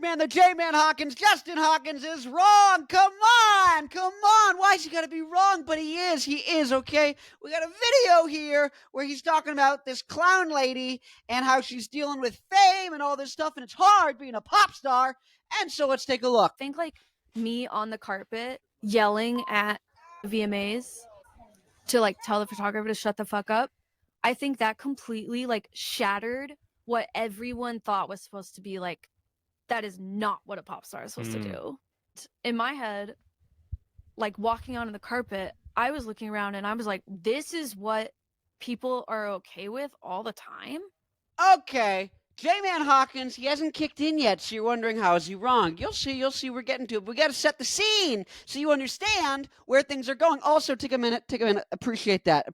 man, the J-Man Hawkins, Justin Hawkins is wrong. Come on. Why's he got to be wrong? But he is, okay? We got a video here where he's talking about this clown lady and how she's dealing with fame and all this stuff, and it's hard being a pop star. And so let's take a look. I think like me on the carpet yelling at VMAs to like tell the photographer to shut the fuck up. I think that completely like shattered what everyone thought was supposed to be like. That is not what a pop star is supposed to do. In my head, like walking onto the carpet, I was looking around and I was like, this is what people are okay with all the time? Okay. J-Man Hawkins, he hasn't kicked in yet, so you're wondering how is he wrong. You'll see, we're getting to it. We got to set the scene so you understand where things are going. Also, take a minute, appreciate that.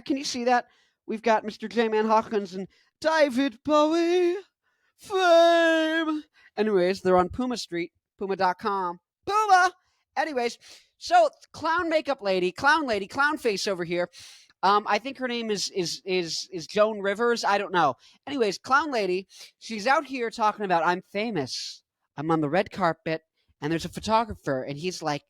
Can you see that? We've got Mr. J-Man Hawkins and David Bowie, fame. Anyways, they're on Puma Street, puma.com. Puma! Anyways, so clown makeup lady, clown face over here. I think her name is Joan Rivers. I don't know. Anyways, clown lady, she's out here talking about I'm famous. I'm on the red carpet, and there's a photographer, and he's like,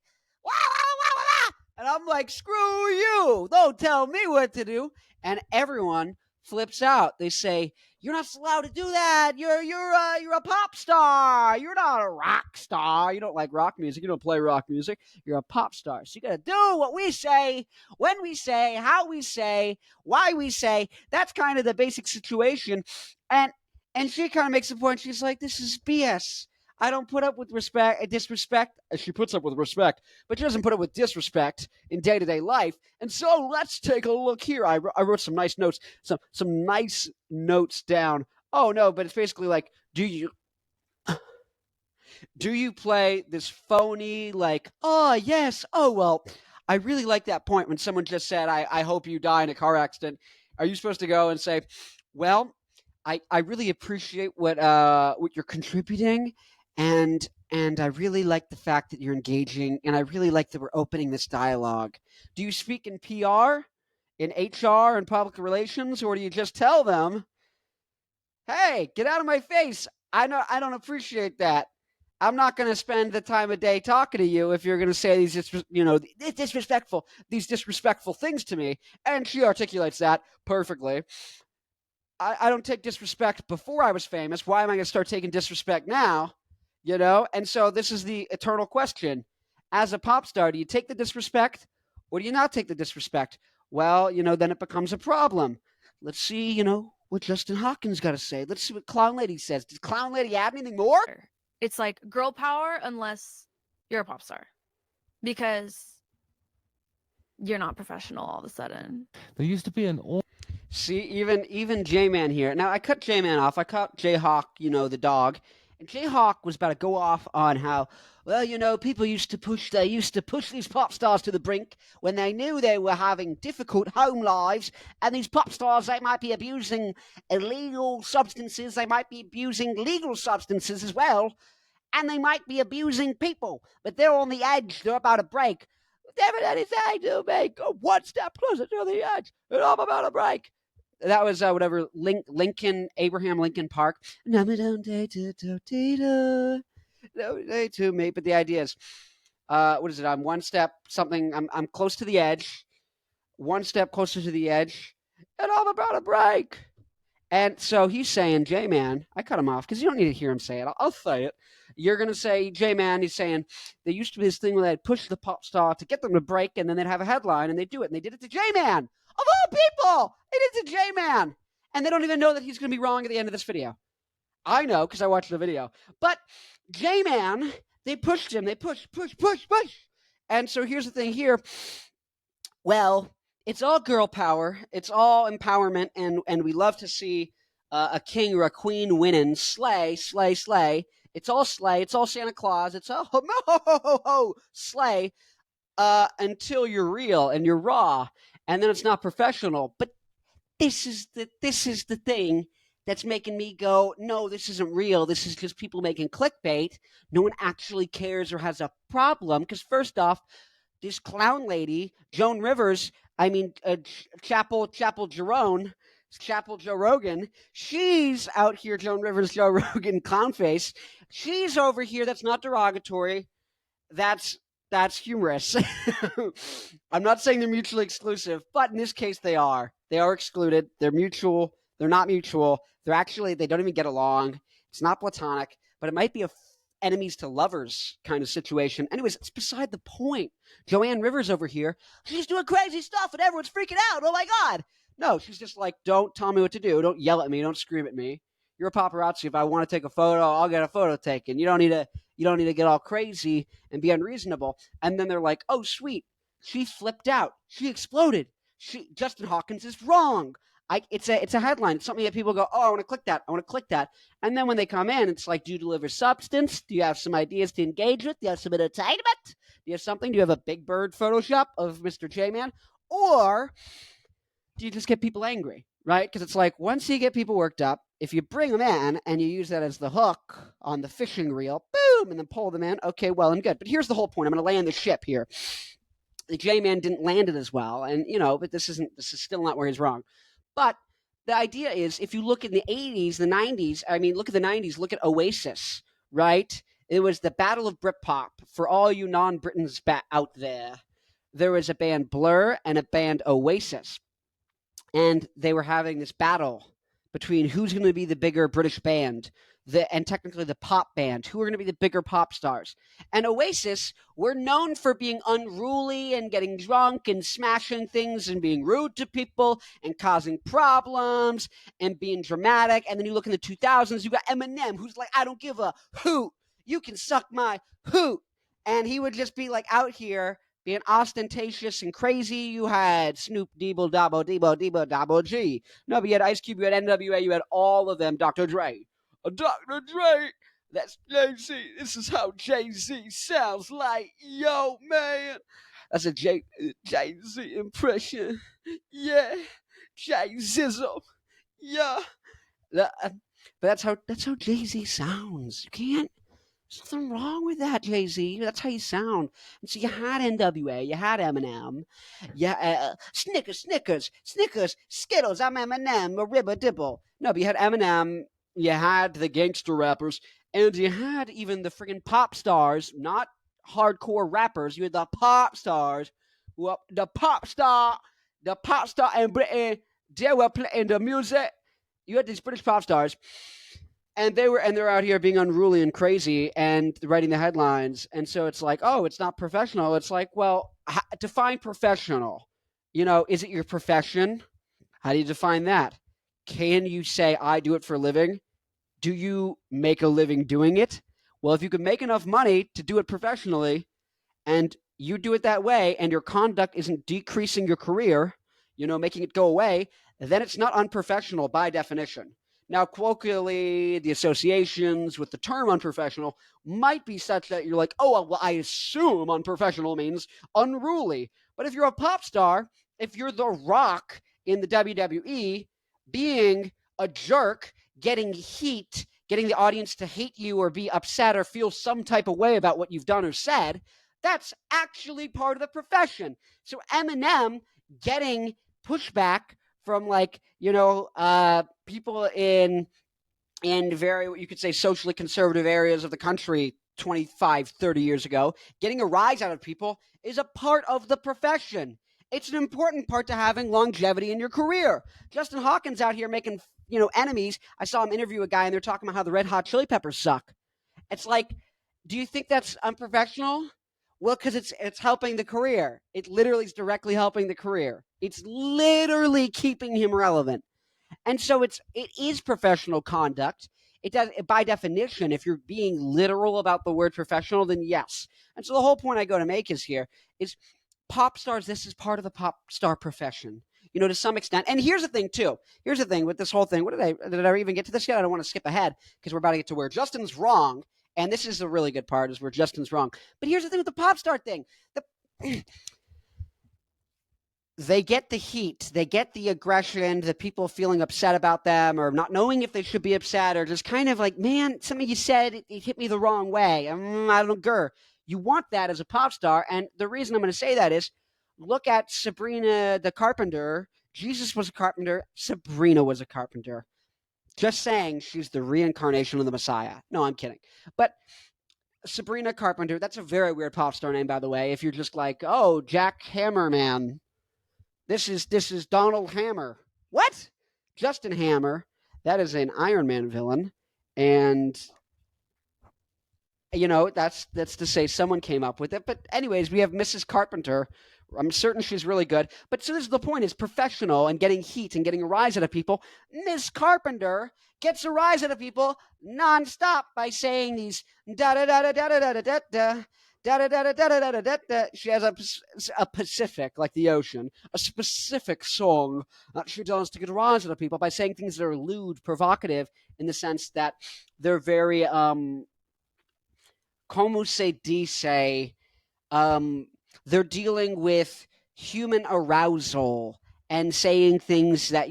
wah, wah, wah, wah, wah. And I'm like, screw you. Don't tell me what to do. And everyone flips out. They say, you're not allowed to do that. You're a pop star. You're not a rock star. You don't like rock music. You don't play rock music. You're a pop star. So you got to do what we say, when we say, how we say, why we say. That's kind of the basic situation. And she kind of makes a point. She's like, this is BS. I don't put up with disrespect. She puts up with respect, but she doesn't put up with disrespect in day-to-day life. And so let's take a look here. I wrote some nice notes, some nice notes down. Oh no, but it's basically like, do you play this phony like, oh yes, oh well, I really like that point when someone just said, I hope you die in a car accident. Are you supposed to go and say, well, I really appreciate what you're contributing, and I really like the fact that you're engaging, and I really like that we're opening this dialogue. Do you speak in PR, in HR, and public relations, or do you just tell them, hey, get out of my face? I don't appreciate that. I'm not going to spend the time of day talking to you if you're going to say these disrespectful things to me. And she articulates that perfectly. I don't take disrespect before I was famous. Why am I going to start taking disrespect now? And so this is the eternal question. As a pop star, do you take the disrespect or do you not take the disrespect? Well, then it becomes a problem. Let's see, what Justin Hawkins got to say. Let's see what Clown Lady says. Does Clown Lady add anything more? It's like girl power unless you're a pop star, because you're not professional all of a sudden. There used to be an See, even J-Man here. Now, I cut J-Man off. I cut J-Hawk, the dog. And J-Hawk was about to go off on how, well, people used to push these pop stars to the brink when they knew they were having difficult home lives. And these pop stars, they might be abusing illegal substances. They might be abusing legal substances as well. And they might be abusing people. But they're on the edge. They're about to break. Never anything to make go one step closer to the edge. And I'm about to break. That was Abraham Lincoln Park. No day to me. But the idea is, what is it? I'm one step something. I'm close to the edge. One step closer to the edge, and I'm about to break. And so he's saying, J-Man, I cut him off because you don't need to hear him say it. I'll say it. You're going to say, J-Man, he's saying, there used to be this thing where they'd push the pop star to get them to break, and then they'd have a headline, and they'd do it. And they did it to J-Man. Of all people, they did it to J-Man. And they don't even know that he's going to be wrong at the end of this video. I know because I watched the video. But J-Man, they pushed him. They push. And so here's the thing here. Well, it's all girl power. It's all empowerment, and we love to see a king or a queen winning. Slay. It's all slay. It's all Santa Claus. It's all slay until you're real and you're raw, and then it's not professional. But this is the thing that's making me go, no, this isn't real. This is just people making clickbait. No one actually cares or has a problem because first off, this clown lady, Joan Rivers, Chapel Jerome, Chapel Joe Rogan. She's out here, Joan Rivers, Joe Rogan, clown face. She's over here. That's not derogatory. That's humorous. I'm not saying they're mutually exclusive, but in this case they are. They are excluded. They're mutual. They're not mutual. They're actually, they don't even get along. It's not platonic, but it might be a enemies to lovers kind of situation. Anyways, it's beside the point. Joanne Rivers over here, she's doing crazy stuff and everyone's freaking out. Oh my God. No, she's just like, don't tell me what to do. Don't yell at me. Don't scream at me. You're a paparazzi. If I want to take a photo, I'll get a photo taken. You don't need to get all crazy and be unreasonable. And then they're like, oh, sweet. She flipped out. She exploded. Justin Hawkins is wrong. It's a headline. It's something that people go, oh, I want to click that. I want to click that. And then when they come in, it's like, do you deliver substance? Do you have some ideas to engage with? Do you have some entertainment? Do you have something? Do you have a Big Bird Photoshop of Mr. J-Man? Or do you just get people angry, right? Because it's like, once you get people worked up, if you bring them in and you use that as the hook on the fishing reel, boom, and then pull them in, okay, well and good. But here's the whole point. I'm going to land the ship here. The J-Man didn't land it as well, and but this is still not where he's wrong. But the idea is, if you look in the 80s, the 90s, look at the 90s, look at Oasis, right? It was the Battle of Britpop. For all you non-Britons out there, there was a band Blur and a band Oasis. And they were having this battle between who's going to be the bigger British band, and technically the pop band, who are going to be the bigger pop stars. And Oasis were known for being unruly and getting drunk and smashing things and being rude to people and causing problems and being dramatic. And then you look in the 2000s, you got Eminem, who's like, I don't give a hoot. You can suck my hoot. And he would just be like out here being ostentatious and crazy. You had Snoop Debo Dabo G. No, but you had Ice Cube, you had NWA, you had all of them. Dr. Dre. Dr. Dre. That's Jay-Z. This is how Jay-Z sounds like. Yo, man. That's a Jay-Z impression. Yeah. Jay-Zizzle. Yeah. But that's how Jay-Z sounds. You can't. There's nothing wrong with that, Jay-Z. That's how you sound. And so you had NWA, you had Eminem, Snickers, Skittles, I'm Eminem, a ribba dibble. No, but you had Eminem, you had the gangster rappers, and you had even the friggin' pop stars, not hardcore rappers. You had the pop stars, the pop star in Britain, they were playing the music. You had these British pop stars. And they're out here being unruly and crazy and writing the headlines. And so it's like, oh, it's not professional. It's like, well, define professional. Is it your profession? How do you define that? Can you say, I do it for a living? Do you make a living doing it? Well, if you can make enough money to do it professionally and you do it that way and your conduct isn't decreasing your career, making it go away, then it's not unprofessional by definition. Now, colloquially, the associations with the term unprofessional might be such that you're like, oh, well, I assume unprofessional means unruly. But if you're a pop star, if you're The Rock in the WWE, being a jerk, getting heat, getting the audience to hate you or be upset or feel some type of way about what you've done or said, that's actually part of the profession. So Eminem getting pushback from people in very, you could say, socially conservative areas of the country 25, 30 years ago, getting a rise out of people is a part of the profession. It's an important part to having longevity in your career. Justin Hawkins out here making, enemies. I saw him interview a guy and they're talking about how the Red Hot Chili Peppers suck. It's like, do you think that's unprofessional? Well, because it's helping the career. It literally is directly helping the career. It's literally keeping him relevant. And so it is professional conduct. It does, by definition, if you're being literal about the word professional, then yes. And so the whole point I go to make is pop stars, this is part of the pop star profession, to some extent. And here's the thing, too. Here's the thing with this whole thing. Did I even get to this yet? I don't want to skip ahead because we're about to get to where Justin's wrong. And this is the really good part, is where Justin's wrong. But here's the thing with the pop star thing. They get the heat. They get the aggression, the people feeling upset about them or not knowing if they should be upset or just kind of like, man, something you said, it hit me the wrong way. I don't know. You want that as a pop star. And the reason I'm going to say that is look at Sabrina the Carpenter Jesus was a carpenter. Sabrina was a carpenter. Just saying she's the reincarnation of the Messiah. No, I'm kidding. But Sabrina Carpenter, that's a very weird pop star name, by the way. If you're just like, oh, Jack Hammerman, this is Donald Hammer. What? Justin Hammer. That is an Iron Man villain, and that's to say someone came up with it. But anyways, we have Mrs. Carpenter. I'm certain she's really good. But so this is the point: is professional and getting heat and getting a rise out of people. Miss Carpenter gets a rise out of people nonstop by saying these da da da da da da da da da. Da, da, da, da, da, da, da, da, da. She has a Pacific, like the ocean, a specific song that she does to get a rise out of people by saying things that are lewd, provocative, in the sense that they're very como se dice, they're dealing with human arousal and saying things that,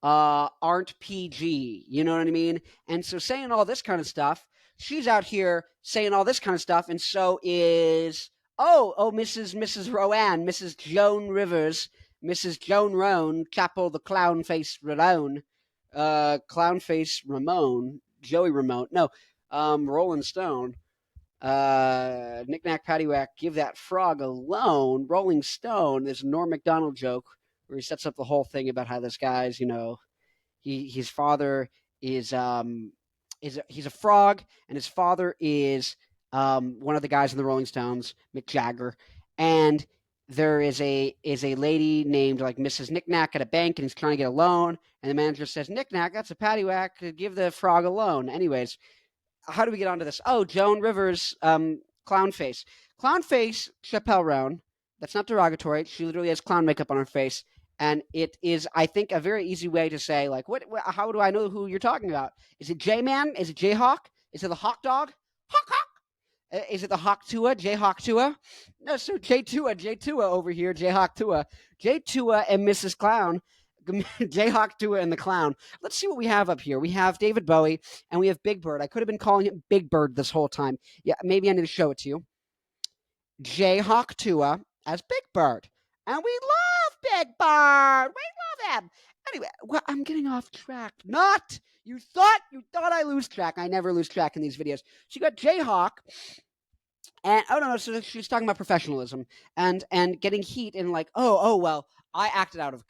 aren't PG. You know what I mean? And so saying all this kind of stuff, she's out here saying all this kind of stuff, and so is, Mrs. Rowan, Mrs. Joan Rivers, Mrs. Joan Roan, Chapel the Clown Face Ramone, Clown Face Ramone, Joey Ramone, no, Rolling Stone. Knick-knack, paddywhack, give that frog alone. Rolling Stone, this Norm Macdonald joke where he sets up the whole thing about how this guy's, his father is he's a frog, and his father is one of the guys in the Rolling Stones, Mick Jagger, and there is a lady named like Mrs. Knick-knack at a bank, and he's trying to get a loan, and the manager says, Knick-knack, that's a paddywhack, give the frog a loan. Anyways, how do we get onto this? Oh, Joan Rivers, clown face. Clown face, Chappelle Roan. That's not derogatory. She literally has clown makeup on her face. And it is, I think, a very easy way to say, like, how do I know who you're talking about? Is it J-Man? Is it J-Hawk? Is it the Hawk Dog? Hawk Hawk! Is it the Hawk Tua? J-Hawk Tua? No, so J-Tua over here, J-Hawk Tua. J-Tua and Mrs. Clown. J-Hawk Tua and the Clown. Let's see what we have up here. We have David Bowie, and we have Big Bird. I could have been calling it Big Bird this whole time. Yeah, maybe I need to show it to you. J-Hawk Tua as Big Bird. And we love Big Bird. We love him. Anyway, well, I'm getting off track. Not! You thought I lose track. I never lose track in these videos. So you got J-Hawk. And so she's talking about professionalism and getting heat and like, well, I acted out of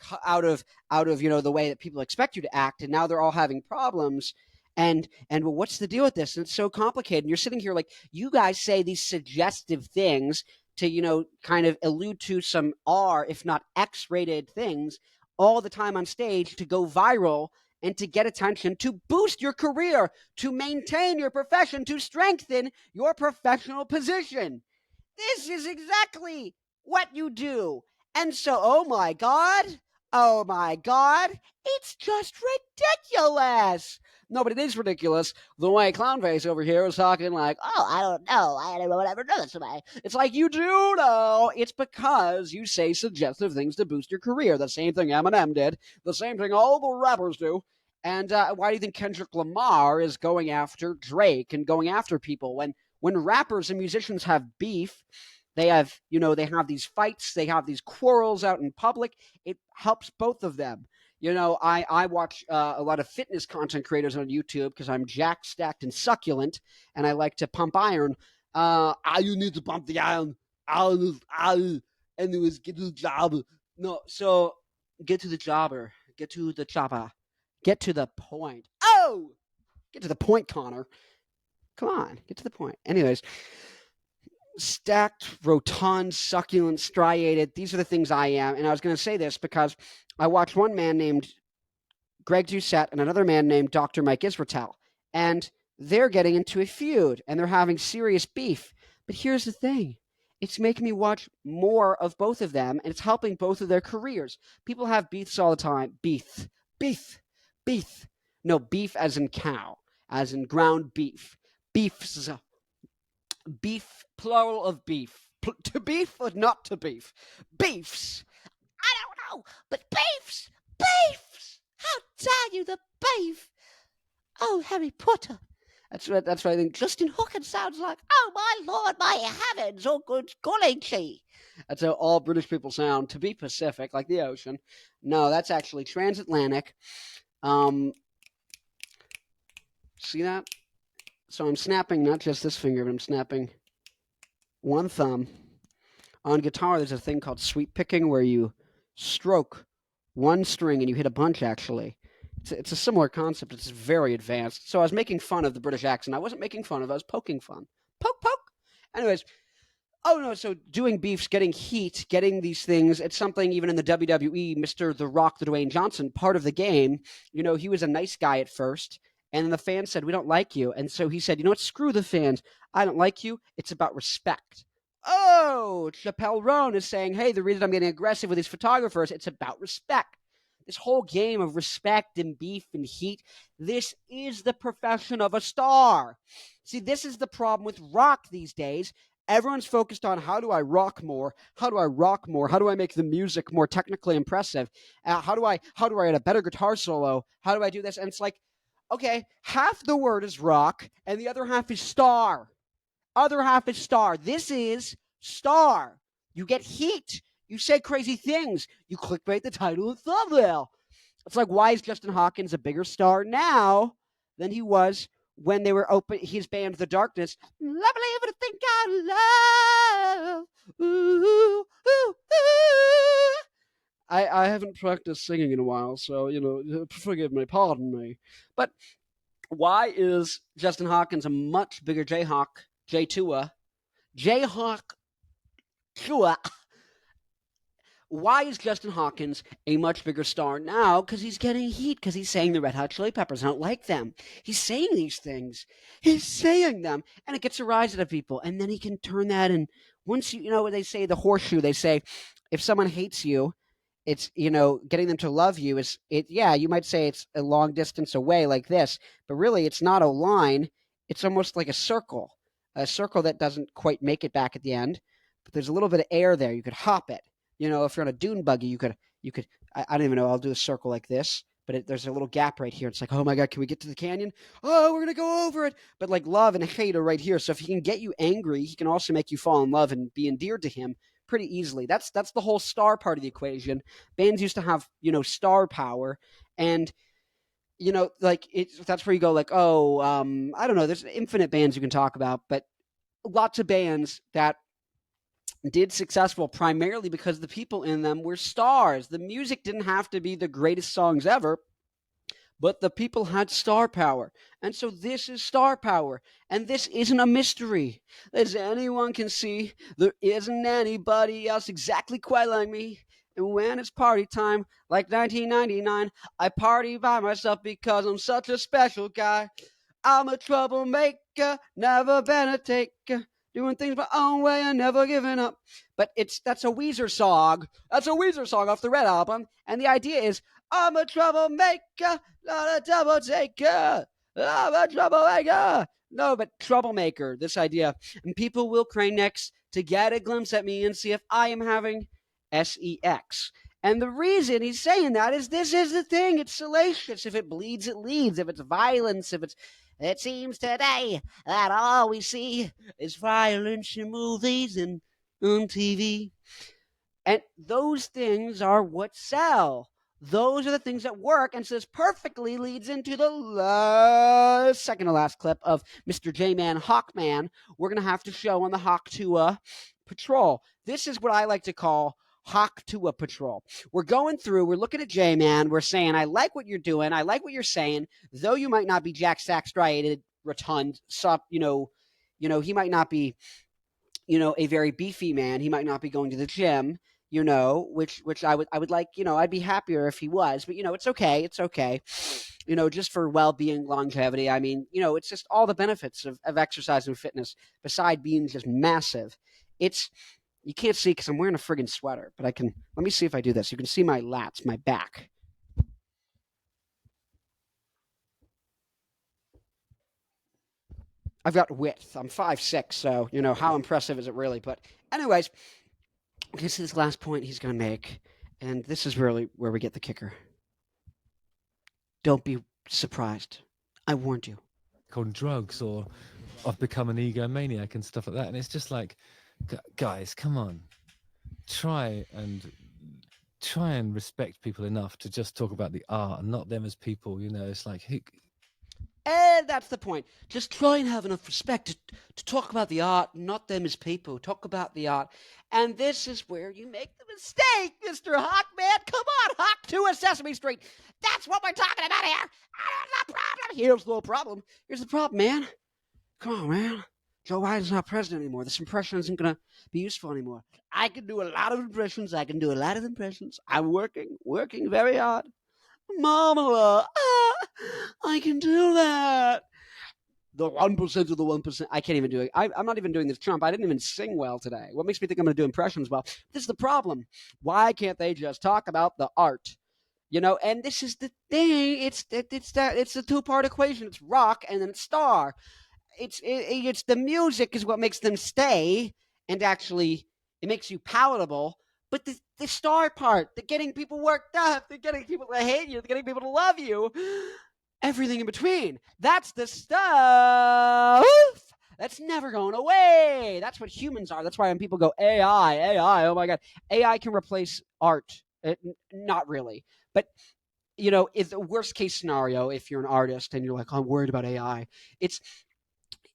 the way that people expect you to act, and now they're all having problems. And well, what's the deal with this? And it's so complicated. And you're sitting here like, you guys say these suggestive things to kind of allude to some R, if not X-rated things, all the time on stage to go viral and to get attention, to boost your career, to maintain your profession, to strengthen your professional position. This is exactly what you do. And so, oh my God, it's just ridiculous. No, but it is ridiculous the way Clownface over here is talking like, I don't know, I don't ever know this way. It's like, you do know. It's because you say suggestive things to boost your career. The same thing Eminem did. The same thing all the rappers do. And why do you think Kendrick Lamar is going after Drake and going after people? When rappers and musicians have beef, they have these fights, they have these quarrels out in public. It helps both of them. I watch a lot of fitness content creators on YouTube because I'm jacked, stacked, and succulent, and I like to pump iron. You need to pump the iron. Anyways, get to the job. No, so get to the jobber. Get to the chopper. Get to the point. Oh! Get to the point, Connor. Come on, get to the point. Anyways, stacked, rotund, succulent, striated. These are the things I am. And I was going to say this because I watched one man named Greg Doucette and another man named Dr. Mike Israetel. And they're getting into a feud and they're having serious beef. But here's the thing. It's making me watch more of both of them, and it's helping both of their careers. People have beefs all the time. Beef. No, beef as in cow, as in ground beef. Beefs. Beef, plural of beef. To beef or not to beef? Beefs. I don't know, but beefs. How dare you, the beef? Oh, Harry Potter. That's what I think Justin Hawkins sounds like. Oh, my lord, my heavens, oh, good golly gee. That's how all British people sound. To be Pacific, like the ocean. No, that's actually transatlantic. See that? So I'm snapping not just this finger, but I'm snapping one thumb. On guitar, there's a thing called sweep picking where you stroke one string and you hit a bunch, actually. It's a similar concept. It's very advanced. So I was making fun of the British accent. I wasn't making fun of it. I was poking fun. Poke, poke. Anyways, oh no, so doing beefs, getting heat, getting these things, it's something even in the WWE, Mr. The Rock, the Dwayne Johnson, part of the game, he was a nice guy at first, and then the fans said, we don't like you. And so he said, you know what, screw the fans. I don't like you. It's about respect. Oh, Chappelle Roan is saying, hey, the reason I'm getting aggressive with these photographers, it's about respect. This whole game of respect and beef and heat, this is the profession of a star. See, this is the problem with rock these days. Everyone's focused on how do I rock more? How do I rock more? How do I make the music more technically impressive? How do I add a better guitar solo? How do I do this? And it's like, okay, half the word is rock and the other half is star. Other half is star. This is star. You get heat. You say crazy things. You clickbait the title and thumbnail. It's like, why is Justin Hawkins a bigger star now than he was when they were open his band The Darkness? I believe to think I love. Ooh, ooh, ooh. I haven't practiced singing in a while, so forgive me, pardon me. But why is Justin Hawkins a much bigger Jayhawk, J2A, Jayhawk Tua? Why is Justin Hawkins a much bigger star now? Because he's getting heat, because he's saying the Red Hot Chili Peppers don't like them. He's saying these things. He's saying them, and it gets a rise out of people. And then he can turn that, and once what they say, the horseshoe, they say, if someone hates you, it's, getting them to love you you might say it's a long distance away like this, but really it's not a line. It's almost like a circle that doesn't quite make it back at the end, but there's a little bit of air there. You could hop it. If you're on a dune buggy, you could, I don't even know, I'll do a circle like this, but there's a little gap right here. It's like, oh my God, can we get to the canyon? Oh, we're going to go over it. But like love and hate are right here. So if he can get you angry, he can also make you fall in love and be endeared to him pretty easily. That's the whole star part of the equation. Bands used to have, star power, and like that's where you go like, oh, I don't know, there's infinite bands you can talk about, but lots of bands that did successful primarily because the people in them were stars. The music didn't have to be the greatest songs ever, but the people had star power. And so this is star power. And this isn't a mystery. As anyone can see, there isn't anybody else exactly quite like me. And when it's party time, like 1999, I party by myself because I'm such a special guy. I'm a troublemaker, never been a taker, doing things my own way and never giving up. But that's a Weezer song. That's a Weezer song off the Red album. And the idea is, I'm a troublemaker, not a double taker. I'm a troublemaker. No, but troublemaker, this idea. And people will crane necks to get a glimpse at me and see if I am having sex. And the reason he's saying that is this is the thing. It's salacious. If it bleeds, it leads. If it's violence, it seems today that all we see is violence in movies and on TV. And those things are what sell. Those are the things that work. And so this perfectly leads into the second to last clip of Mr. J-Man Hawkman. We're going to have to show on the Hawk Tua Patrol. This is what I like to call Hawk Tua Patrol. We're going through, we're looking at J-Man, we're saying, I like what you're doing, I like what you're saying, though you might not be Jack Sack striated, rotund, he might not be, a very beefy man, he might not be going to the gym, which I would like, I'd be happier if he was, but it's okay, just for well-being, longevity. I mean, it's just all the benefits of exercise and fitness, beside being just massive. You can't see because I'm wearing a friggin' sweater, but let me see if I do this. You can see my lats, my back. I've got width. I'm 5'6", so, how impressive is it really? But anyways, okay, so this last point he's going to make, and this is really where we get the kicker. Don't be surprised. I warned you. On drugs, or I've become an egomaniac and stuff like that. And it's just like, guys, come on. try and respect people enough to just talk about the art and not them as people. It's like, And that's the point. Just try and have enough respect to talk about the art, not them as people. Talk about the art. And this is where you make the mistake, Mr. Hawk, man. Come on, Hawk 2 of Sesame Street. That's what we're talking about here. Here's the problem. Here's the problem. Here's the problem, man. Come on, man. Joe Biden's not president anymore. This impression isn't going to be useful anymore. I can do a lot of impressions. I'm working very hard. Mama, I can do that. The 1% of the 1%. I can't even do it. I'm not even doing this Trump. I didn't even sing well today. What makes me think I'm going to do impressions well? This is the problem. Why can't they just talk about the art? And this is the thing. It's a two-part equation. It's rock and then it's star. It's the music is what makes them stay, and actually it makes you palatable. But the star part, the getting people worked up, the getting people to hate you, the getting people to love you, everything in between, that's the stuff that's never going away. That's what humans are. That's why when people go AI, oh my god, AI can replace art. Not really, but is the worst case scenario if you're an artist and you're like, I'm worried about AI. It's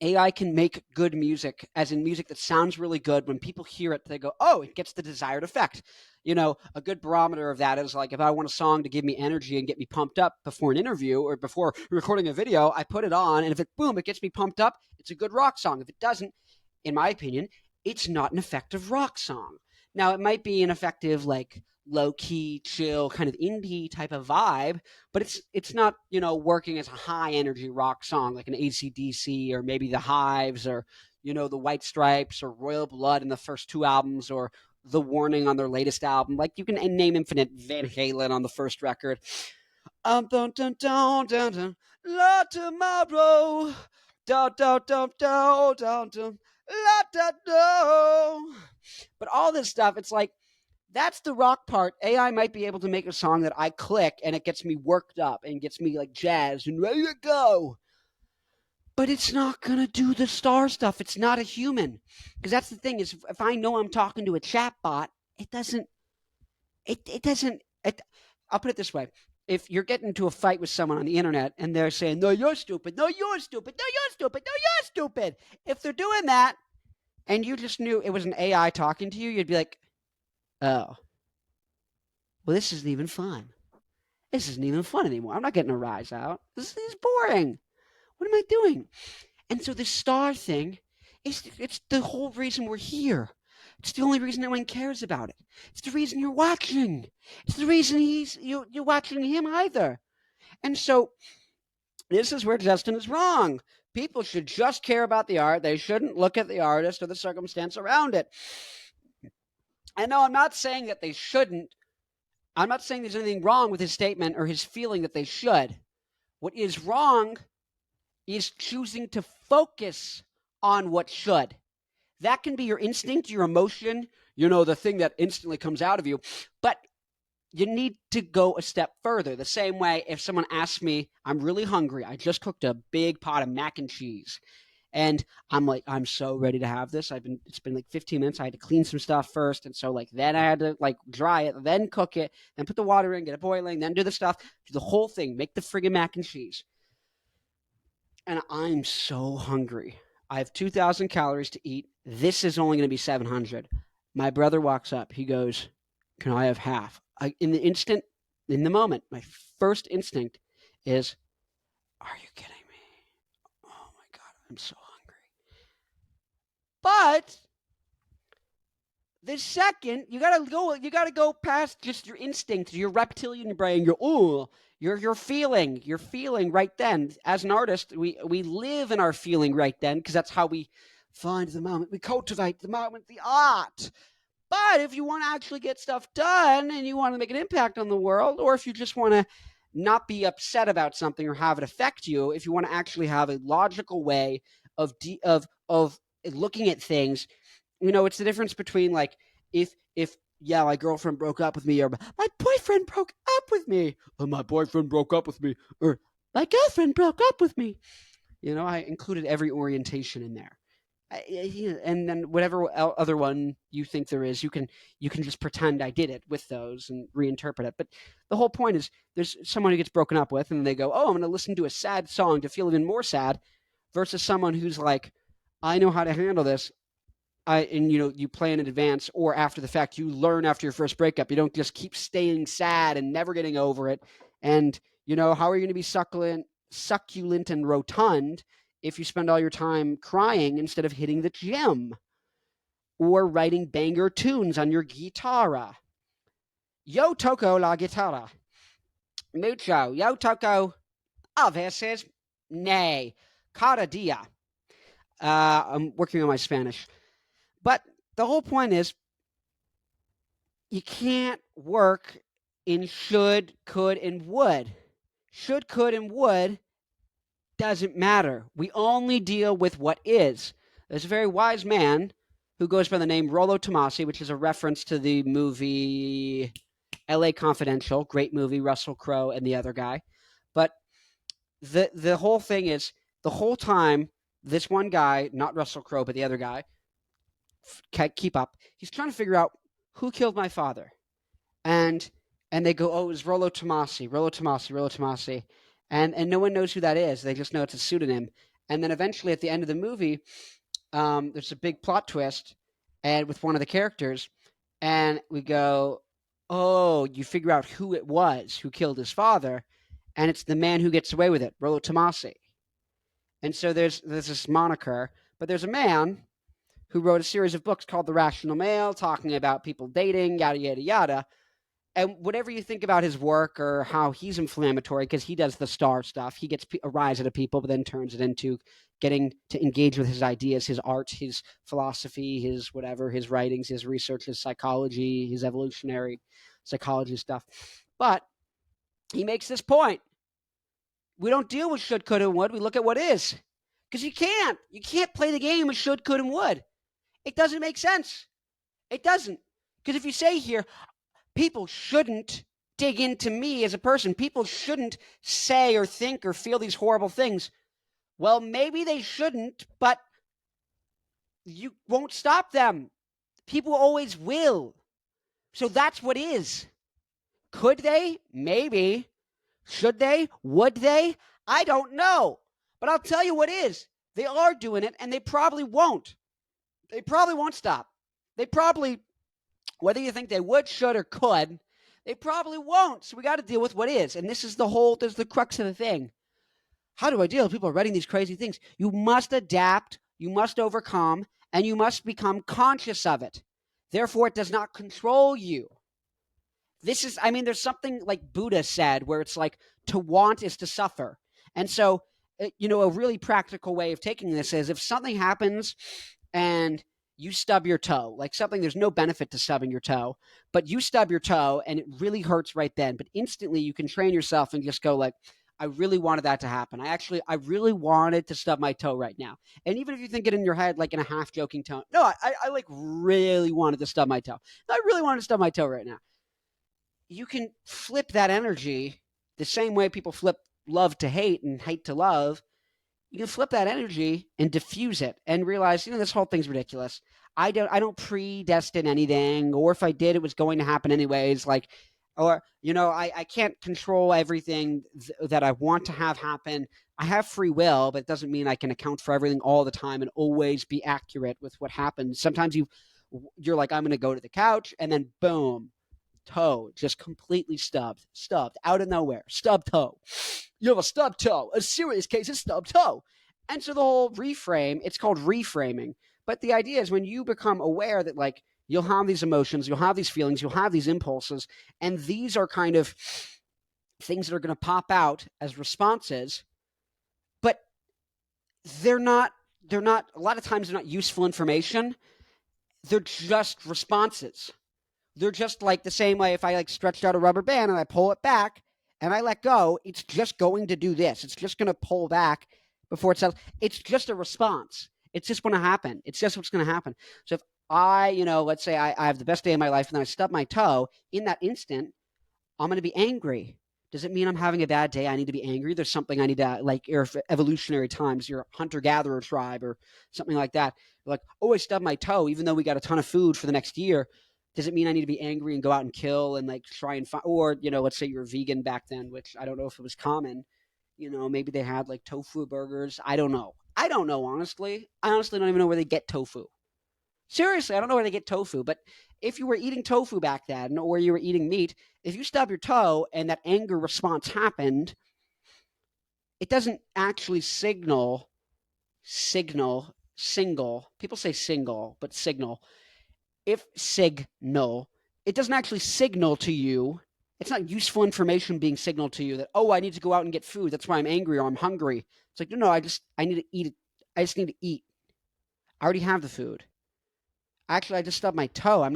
AI can make good music, as in music that sounds really good. When people hear it, they go, oh, it gets the desired effect. A good barometer of that is like, if I want a song to give me energy and get me pumped up before an interview or before recording a video, I put it on, and if it gets me pumped up, it's a good rock song. If it doesn't, in my opinion, it's not an effective rock song. Now, it might be an effective, like, low-key, chill, kind of indie type of vibe, but it's not, working as a high-energy rock song like an AC/DC or maybe the Hives or, the White Stripes or Royal Blood in the first two albums or The Warning on their latest album. Like, you can name infinite. Van Halen on the first record. Dun, dun, dun, dun, dun. La tomorrow. Dun, dun, dun, dun, dun, dun. La, da, do. But all this stuff, it's like, that's the rock part. AI might be able to make a song that I click and it gets me worked up and gets me like jazzed and ready to go. But it's not going to do the star stuff. It's not a human. Because that's the thing is, if I know I'm talking to a chat bot, it doesn't, I'll put it this way. If you're getting into a fight with someone on the internet and they're saying, no, you're stupid, no, you're stupid, no, you're stupid, no, you're stupid. If they're doing that and you just knew it was an AI talking to you, you'd be like, oh, well, this isn't even fun. This isn't even fun anymore. I'm not getting a rise out. This is boring. What am I doing? And so the star thing, it's the whole reason we're here. It's the only reason no one cares about it. It's the reason you're watching. It's the reason you're watching him either. And so this is where Justin is wrong. People should just care about the art. They shouldn't look at the artist or the circumstance around it. And no, I'm not saying that they shouldn't. I'm not saying there's anything wrong with his statement or his feeling that they should. What is wrong is choosing to focus on what should. That can be your instinct, your emotion, the thing that instantly comes out of you. But you need to go a step further. The same way if someone asks me, I'm really hungry. I just cooked a big pot of mac and cheese. And I'm like, I'm so ready to have this. It's been like 15 minutes. I had to clean some stuff first. And so then I had to dry it, then cook it, then put the water in, get it boiling, then do the stuff, do the whole thing, make the friggin' mac and cheese. And I'm so hungry. I have 2,000 calories to eat. This is only going to be 700. My brother walks up. He goes, can I have half? In the moment, my first instinct is, are you kidding me? Oh my God, I'm so hungry. But the second, you gotta go past just your instinct, your reptilian brain, you're feeling right then. As an artist, we live in our feeling right then because that's how we find the moment. We cultivate the moment, the art. But if you want to actually get stuff done and you want to make an impact on the world, or if you just want to not be upset about something or have it affect you, if you want to actually have a logical way of looking at things, it's the difference between like if my girlfriend broke up with me, or my boyfriend broke up with me, or my boyfriend broke up with me, or my girlfriend broke up with me. I included every orientation in there. And then whatever other one you think there is, you can just pretend I did it with those and reinterpret it. But the whole point is, there's someone who gets broken up with, and they go, "Oh, I'm going to listen to a sad song to feel even more sad," versus someone who's like, "I know how to handle this." And you plan in advance, or after the fact, you learn after your first breakup. You don't just keep staying sad and never getting over it. And how are you going to be succulent and rotund if you spend all your time crying instead of hitting the gym or writing banger tunes on your guitarra? Yo toco la guitarra. Mucho. Yo toco a veces. Nay. Cada dia. I'm working on my Spanish. But the whole point is, you can't work in should, could, and would. Should, could, and would doesn't matter. We only deal with what is. There's a very wise man who goes by the name Rollo Tomasi, which is a reference to the movie L.A. Confidential. Great movie, Russell Crowe and the other guy. But the whole thing is, the whole time, this one guy, not Russell Crowe, but the other guy, keep up, he's trying to figure out who killed my father. And they go, "Oh, it was Rollo Tomasi, Rollo Tomasi, Rollo Tomasi." And no one knows who that is. They just know it's a pseudonym. And then eventually at the end of the movie, there's a big plot twist and with one of the characters. And we go, "Oh, you figure out who it was who killed his father. And it's the man who gets away with it, Rollo Tomasi." And so there's this moniker. But there's a man who wrote a series of books called The Rational Male, talking about people dating, yada, yada, yada. And whatever you think about his work or how he's inflammatory, because he does the star stuff, he gets a rise out of people, but then turns it into getting to engage with his ideas, his art, his philosophy, his whatever, his writings, his research, his psychology, his evolutionary psychology stuff. But he makes this point. We don't deal with should, could, and would. We look at what is. Because you can't. You can't play the game with should, could, and would. It doesn't make sense. It doesn't. Because if you say here, people shouldn't dig into me as a person, people shouldn't say or think or feel these horrible things. Well, maybe they shouldn't, but you won't stop them. People always will. So that's what is. Could they? Maybe. Should they? Would they? I don't know. But I'll tell you what is. They are doing it, and they probably won't. They probably won't stop. They probably, whether you think they would, should, or could, they probably won't. So we got to deal with what is. And this is the crux of the thing. How do I deal with people writing these crazy things? You must adapt, you must overcome, and you must become conscious of it. Therefore, it does not control you. There's something like Buddha said where it's like, to want is to suffer. And so, a really practical way of taking this is, if something happens and you stub your toe, like something, there's no benefit to stubbing your toe, but you stub your toe and it really hurts right then. But instantly you can train yourself and just go like, I really wanted that to happen. I really wanted to stub my toe right now. And even if you think it in your head, like in a half joking tone, no, I like really wanted to stub my toe. I really wanted to stub my toe right now. You can flip that energy the same way people flip love to hate and hate to love. You can flip that energy and diffuse it and realize, this whole thing's ridiculous. I don't predestine anything, or if I did, it was going to happen anyways. I can't control everything that I want to have happen. I have free will, but it doesn't mean I can account for everything all the time and always be accurate with what happens. Sometimes you're like, I'm going to go to the couch, and then boom, toe just completely stubbed out of nowhere, stubbed toe. You have a stubbed toe, a serious case of stubbed toe. And so the whole reframe, it's called reframing. But the idea is, when you become aware that like you'll have these emotions, you'll have these feelings, you'll have these impulses, and these are kind of things that are going to pop out as responses, but they're not, a lot of times they're not useful information. They're just responses. They're just like the same way if I like stretched out a rubber band and I pull it back and I let go, it's just going to do this. It's just going to pull back before it settles. It's just a response. It's just going to happen. It's just what's going to happen. So if I, let's say I have the best day of my life and then I stub my toe, in that instant, I'm going to be angry Does it mean I'm having a bad day? I need to be angry. There's something I need to, like, or if evolutionary times, your hunter-gatherer tribe or something like that. Like, oh, I stubbed my toe, even though we got a ton of food for the next year. Does it mean I need to be angry and go out and kill and like try and find, or, let's say you're a vegan back then, which I don't know if it was common. Maybe they had like tofu burgers. I don't know. Honestly. I honestly don't even know where they get tofu. Seriously, I don't know where they get tofu, but if you were eating tofu back then or you were eating meat, if you stub your toe and that anger response happened, it doesn't actually signal, people say single, but signal. If signal, it doesn't actually signal to you. It's not useful information being signaled to you that, oh, I need to go out and get food. That's why I'm angry or I'm hungry. It's like, no, I need to eat it. I just need to eat. I already have the food. Actually, I just stubbed my toe.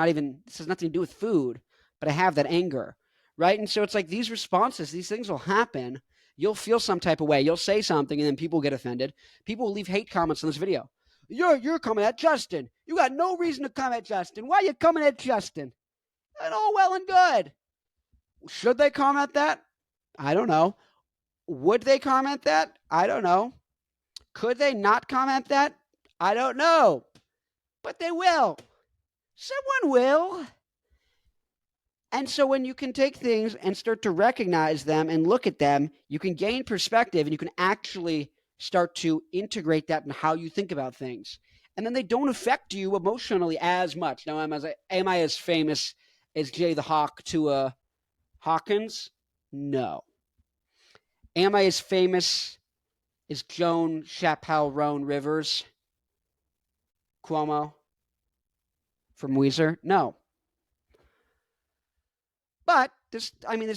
This has nothing to do with food, but I have that anger, right? And so it's like these responses, these things will happen. You'll feel some type of way. You'll say something and then people get offended. People will leave hate comments on this video. You're coming at Justin. You got no reason to come at Justin. Why are you coming at Justin? And all well and good. Should they comment that? I don't know. Would they comment that? I don't know. Could they not comment that? I don't know. But they will. Someone will. And so when you can take things and start to recognize them and look at them, you can gain perspective and you can actually start to integrate that in how you think about things. And then they don't affect you emotionally as much. Now, am I as famous as Jay the Hawk to Hawkins? No. Am I as famous as Joan Chappelle Rivers Cuomo from Weezer? No. But this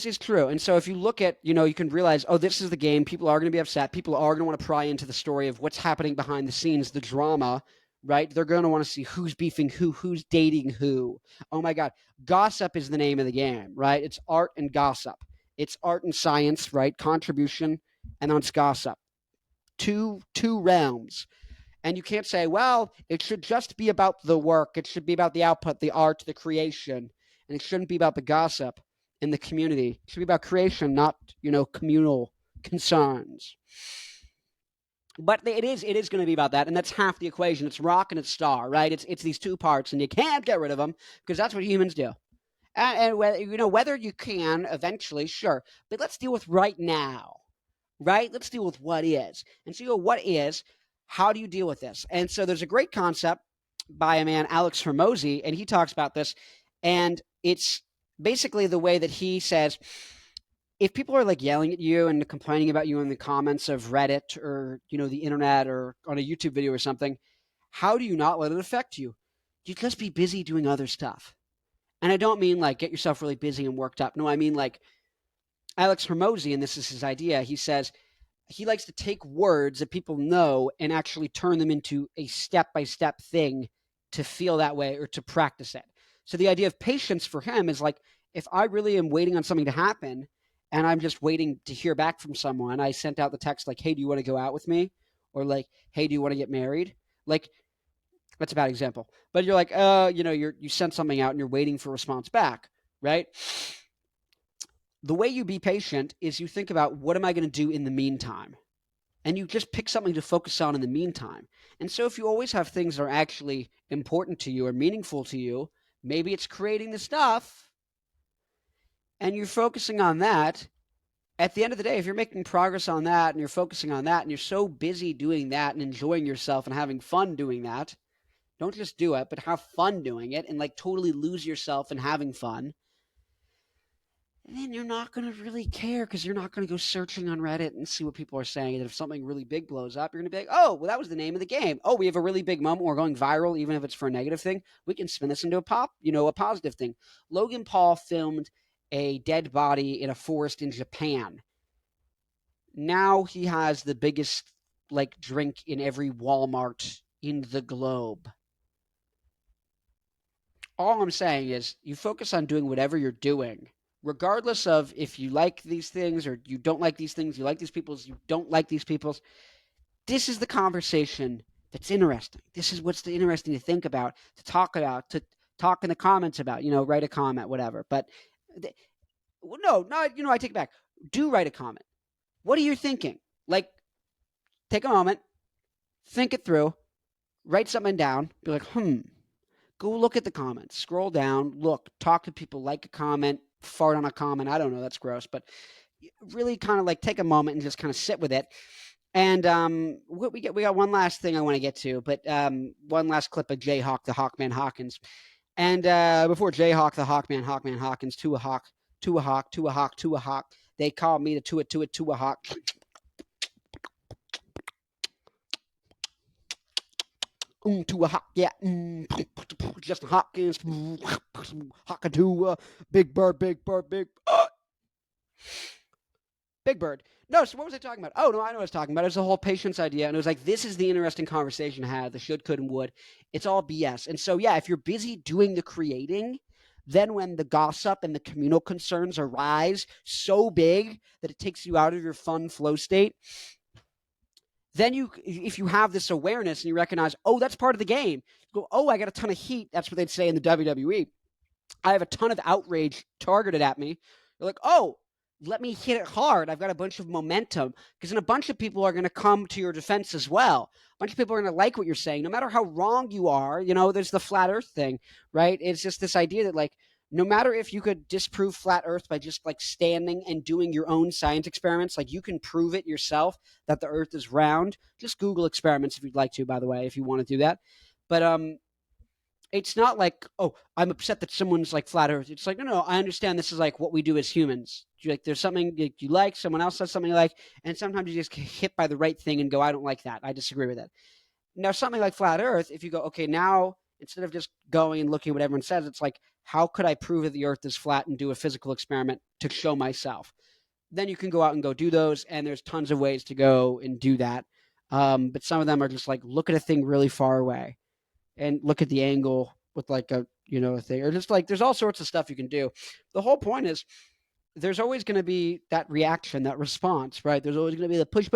is true. And so if you look at, you can realize, oh, this is the game. People are going to be upset. People are going to want to pry into the story of what's happening behind the scenes, the drama, right? They're going to want to see who's beefing who's dating who. Oh my God. Gossip is the name of the game, right? It's art and gossip. It's art and science, right? Contribution, and then it's gossip. Two realms. And you can't say, well, it should just be about the work. It should be about the output, the art, the creation. And it shouldn't be about the gossip in the community. It should be about creation, not, communal concerns. But it is going to be about that, and that's half the equation. It's rock and it's star, right? It's these two parts, and you can't get rid of them because that's what humans do. And whether you can eventually, sure. But let's deal with right now, right? Let's deal with what is. And so what is, how do you deal with this? And so there's a great concept by a man, Alex Hormozy, and he talks about this. And it's basically the way that he says, if people are like yelling at you and complaining about you in the comments of Reddit or, the internet or on a YouTube video or something, how do you not let it affect you? You just be busy doing other stuff. And I don't mean like get yourself really busy and worked up. No, I mean like Alex Hormozy, and this is his idea, he says he likes to take words that people know and actually turn them into a step-by-step thing to feel that way or to practice it. So the idea of patience for him is like, if I really am waiting on something to happen and I'm just waiting to hear back from someone, I sent out the text like, hey, do you want to go out with me? Or like, hey, do you want to get married? Like, that's a bad example. But you're like, you sent something out and you're waiting for a response back, right? The way you be patient is you think about, what am I going to do in the meantime? And you just pick something to focus on in the meantime. And so if you always have things that are actually important to you or meaningful to you, maybe it's creating the stuff and you're focusing on that. At the end of the day, if you're making progress on that and you're focusing on that and you're so busy doing that and enjoying yourself and having fun doing that, don't just do it, but have fun doing it and like totally lose yourself in having fun. And then you're not going to really care because you're not going to go searching on Reddit and see what people are saying. And if something really big blows up, you're going to be like, oh, well, that was the name of the game. Oh, we have a really big moment. We're going viral, even if it's for a negative thing. We can spin this into a positive thing. Logan Paul filmed a dead body in a forest in Japan. Now he has the biggest drink in every Walmart in the globe. All I'm saying is you focus on doing whatever you're doing, regardless of if you like these things or you don't like these things, you like these peoples, you don't like these peoples. This is the conversation that's interesting. This is what's interesting to think about, to talk in the comments about, write a comment, whatever. But no, I take it back. do write a comment. What are you thinking? Like, take a moment, think it through, write something down, be like, go look at the comments, scroll down, look, talk to people, like a comment, fart on a comment. I don't know, that's gross, but really kind of like take a moment and just kind of sit with it. And we got one last thing I want to get to, but one last clip of Jayhawk, the Hawkman Hawkins. And before Jayhawk, the Hawkman Hawkins, to a hawk, to a hawk, to a hawk, to a hawk. They call me the to a hawk. To a hawk, yeah. Just a Hawkins. Hawkadoo, Big Bird, Big Bird, Big. Big Bird. No, so what was I talking about? Oh, no, I know what I was talking about. It was the whole patience idea. And it was like, this is the interesting conversation to have, the should, could, and would. It's all BS. And so, yeah, if you're busy doing the creating, then when the gossip and the communal concerns arise so big that it takes you out of your fun flow state, then if you have this awareness and you recognize, oh, that's part of the game, you go, oh, I got a ton of heat. That's what they'd say in the WWE. I have a ton of outrage targeted at me. You're like, oh, let me hit it hard. I've got a bunch of momentum, because then a bunch of people are going to come to your defense as well. A bunch of people are going to like what you're saying, no matter how wrong you are. There's the flat earth thing, right? It's just this idea that, like, no matter if you could disprove flat earth by just like standing and doing your own science experiments, like you can prove it yourself that the earth is round. Just Google experiments if you'd like to, by the way, if you want to do that. But it's not like, oh, I'm upset that someone's like flat earth. It's like, no, I understand this is like what we do as humans. Like, there's something you like, someone else says something you like, and sometimes you just get hit by the right thing and go, I don't like that. I disagree with it. Now, something like flat earth, if you go, okay, now instead of just going and looking at what everyone says, it's like, how could I prove that the earth is flat and do a physical experiment to show myself? Then you can go out and go do those, and there's tons of ways to go and do that. But some of them are just like, look at a thing really far away and look at the angle with like a thing, or just like, there's all sorts of stuff you can do. The whole point is, there's always going to be that reaction, that response, right? There's always going to be the push.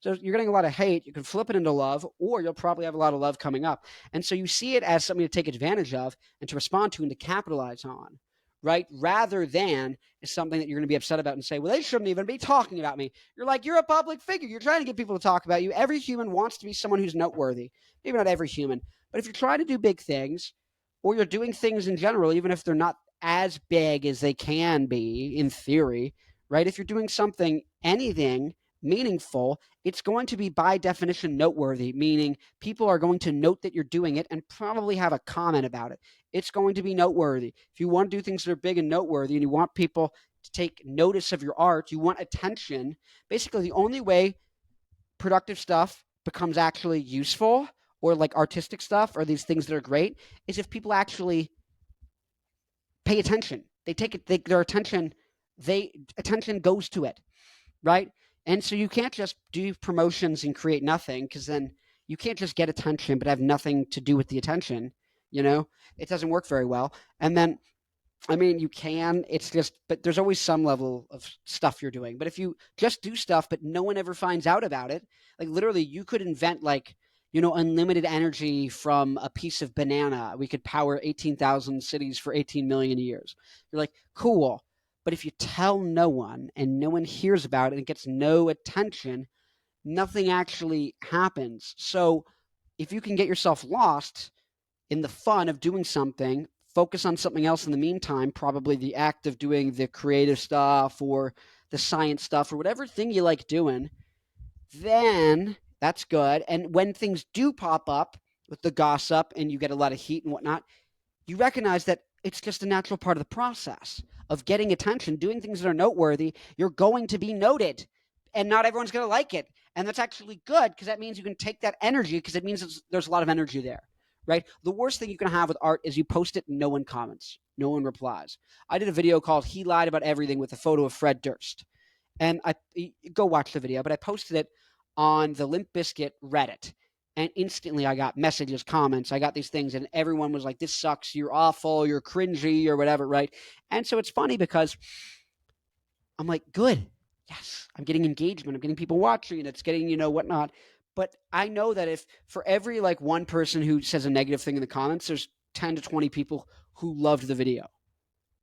So you're getting a lot of hate. You can flip it into love, or you'll probably have a lot of love coming up. And so you see it as something to take advantage of and to respond to and to capitalize on, right? Rather than as something that you're going to be upset about and say, well, they shouldn't even be talking about me. You're like, you're a public figure. You're trying to get people to talk about you. Every human wants to be someone who's noteworthy. Maybe not every human, but if you're trying to do big things, or you're doing things in general, even if they're not as big as they can be in theory, right? If you're doing something, anything meaningful, it's going to be by definition noteworthy, meaning people are going to note that you're doing it and probably have a comment about it. It's going to be noteworthy. If you want to do things that are big and noteworthy and you want people to take notice of your art, you want attention, basically the only way productive stuff becomes actually useful, or like artistic stuff, or these things that are great, is if people actually pay attention. They take it, their attention, attention goes to it, right? And so you can't just do promotions and create nothing, because then you can't just get attention but have nothing to do with the attention. It doesn't work very well. And then, I mean, you can, it's just, but there's always some level of stuff you're doing. But if you just do stuff but no one ever finds out about it, like literally you could invent like, unlimited energy from a piece of banana. We could power 18,000 cities for 18 million years. You're like, cool. But if you tell no one and no one hears about it and it gets no attention, nothing actually happens. So if you can get yourself lost in the fun of doing something, focus on something else in the meantime, probably the act of doing the creative stuff or the science stuff or whatever thing you like doing, then that's good. And when things do pop up with the gossip and you get a lot of heat and whatnot, you recognize that it's just a natural part of the process of getting attention, doing things that are noteworthy. You're going to be noted, and not everyone's going to like it. And that's actually good, because that means you can take that energy, because it means there's a lot of energy there, right? The worst thing you can have with art is you post it and no one comments, no one replies. I did a video called He Lied About Everything with a photo of Fred Durst. And go watch the video, but I posted it on the Limp Bizkit Reddit. And instantly I got messages, comments, I got these things, and everyone was like, this sucks, you're awful, you're cringy, or whatever, right? And so it's funny because I'm like, good, yes, I'm getting engagement, I'm getting people watching, and it's getting, whatnot. But I know that if for every like one person who says a negative thing in the comments, there's 10 to 20 people who loved the video,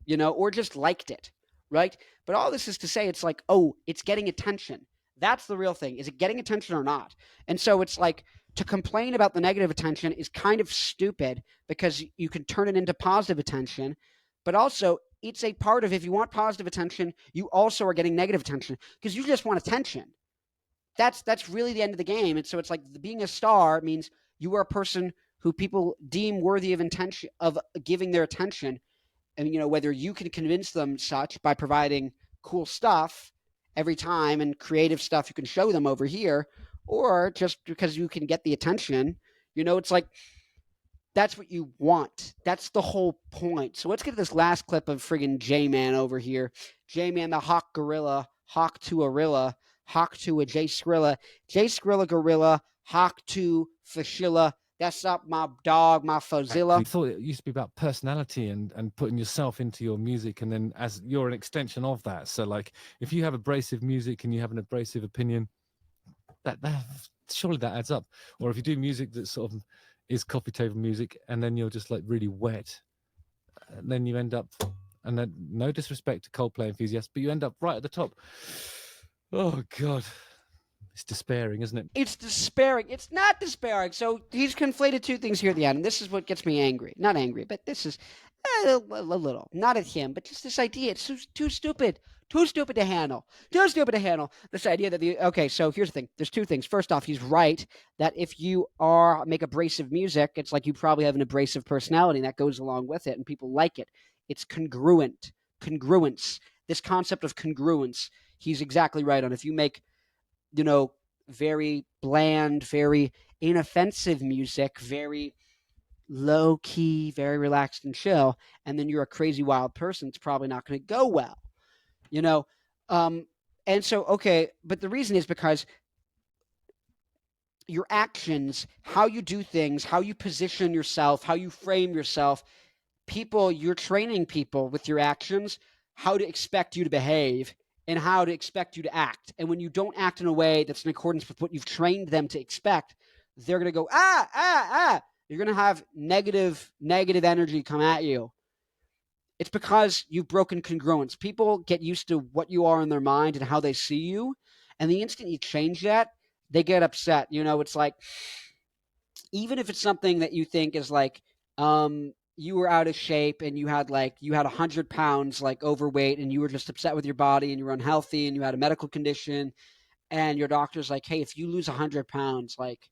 or just liked it, right? But all this is to say, it's like, oh, it's getting attention. That's the real thing. Is it getting attention or not? And so it's like, to complain about the negative attention is kind of stupid because you can turn it into positive attention. But also, it's a part of, if you want positive attention, you also are getting negative attention because you just want attention. That's really the end of the game. And so it's like, being a star means you are a person who people deem worthy of intention, of giving their attention. And, whether you can convince them such by providing cool stuff every time and creative stuff you can show them over here, or just because you can get the attention, it's like, that's what you want. That's the whole point. So let's get this last clip of friggin' J-Man over here. J-Man, the Hawk Gorilla, Hawk to Arilla, Hawk to a J Skrilla, J Skrilla Gorilla, Hawk to Fashilla. That's up my dog, my Fozilla. I thought it used to be about personality and putting yourself into your music, and then as you're an extension of that. So like, if you have abrasive music and you have an abrasive opinion, that surely that adds up. Or if you do music that sort of is coffee table music, and then you're just like really wet, and then you end up, and then no disrespect to Coldplay enthusiasts, but you end up right at the top. Oh God. It's despairing, isn't it? It's despairing. It's not despairing. So he's conflated two things here at the end, and this is what gets me angry. Not angry, but this is a little. Not at him, but just this idea. It's too stupid. Too stupid to handle. Too stupid to handle. This idea that okay, so here's the thing. There's two things. First off, he's right that if you make abrasive music, it's like you probably have an abrasive personality, and that goes along with it, and people like it. It's congruent. Congruence. This concept of congruence, he's exactly right on. If you make very bland, very inoffensive music, very low key, very relaxed and chill, and then you're a crazy wild person, it's probably not going to go well, and so, okay, but the reason is because your actions, how you do things, how you position yourself, how you frame yourself, you're training people with your actions how to expect you to behave and how to expect you to act. And when you don't act in a way that's in accordance with what you've trained them to expect, they're going to go, You're going to have negative energy come at you. It's because you've broken congruence. People get used to what you are in their mind and how they see you. And the instant you change that, they get upset. It's like, even if it's something that you think is like, you were out of shape and you had 100 pounds like overweight, and you were just upset with your body and you were unhealthy and you had a medical condition, and your doctor's like, hey, if you lose 100 pounds, like,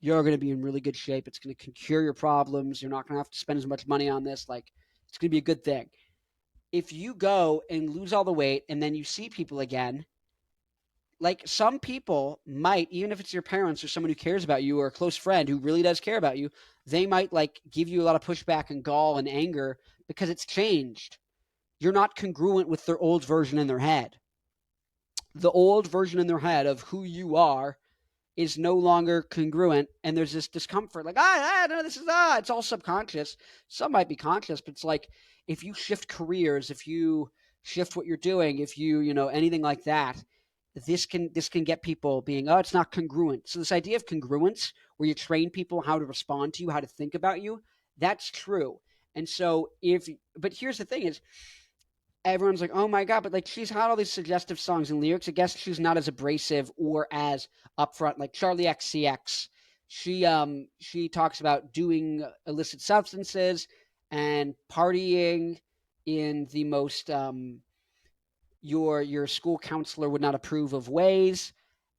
you're going to be in really good shape. It's going to cure your problems. You're not going to have to spend as much money on this. Like, it's going to be a good thing. If you go and lose all the weight and then you see people again, like, some people might, even if it's your parents or someone who cares about you or a close friend who really does care about you, they might like give you a lot of pushback and gall and anger because it's changed. You're not congruent with their old version in their head. The old version in their head of who you are is no longer congruent, and there's this discomfort. Like, no, this is, it's all subconscious. Some might be conscious, but it's like, if you shift careers, if you shift what you're doing, if you, anything like that, this can get people being, it's not congruent. So this idea of congruence, where you train people how to respond to you, how to think about you, that's true. And so but here's the thing is, everyone's like, oh my God, but like, she's had all these suggestive songs and lyrics. I guess she's not as abrasive or as upfront. Like Charlie XCX, she talks about doing illicit substances and partying in the most your school counselor would not approve of ways,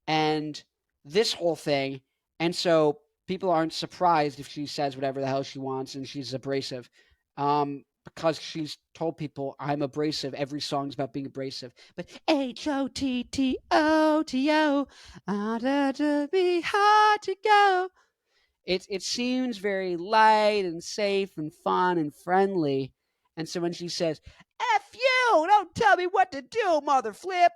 and this whole thing. And so people aren't surprised if she says whatever the hell she wants and she's abrasive, because she's told people, I'm abrasive. Every song's about being abrasive. But HOTTOTO, be hard to go. It seems very light and safe and fun and friendly. And so when she says, F you, don't tell me what to do, mother flip,